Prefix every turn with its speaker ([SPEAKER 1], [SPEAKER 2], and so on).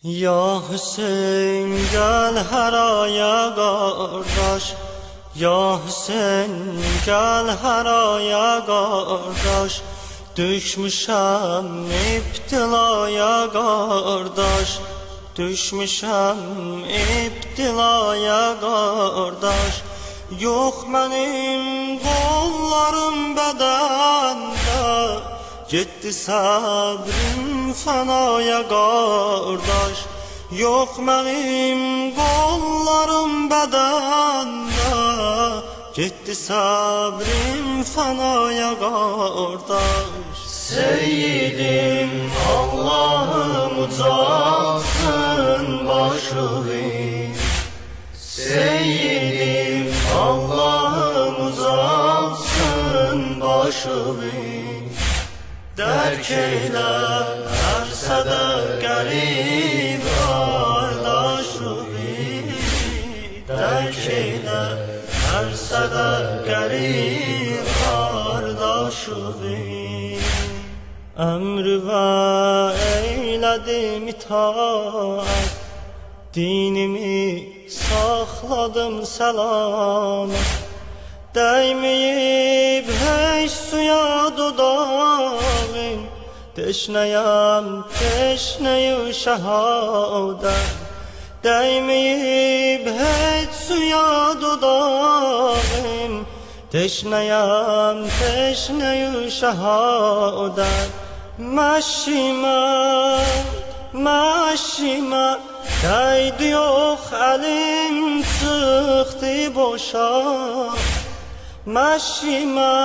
[SPEAKER 1] Ya Hüseyin gel haraya kardeş, Ya Hüseyin gel haraya kardeş, düşmüşem iptilaya kardeş, düşmüşem iptilaya kardeş. Yok benim kollarım bedende, gitti sabrım fanaya kardeş. Yok benim kollarım bedende, gitti sabrım fanaya kardeş. Seyyidim Allah'ım uzatsın başını, Seyyidim Allah'ım uzatsın başını. Dərk eylə hər sədə qərib qardaşımı, dərk eylə hər sədə qərib qardaşımı. Əmr və eylədim itaət, dinimi saxladım səlamət. Dəyməyib heç suya dodağım, teşnəyəm teşnəyi şəhadət. Dəyməyib heç suya dodağım, teşnəyəm teşnəyi şəhadət. Məşimə dəydi yox əlim çıxdı boşa, Məşimə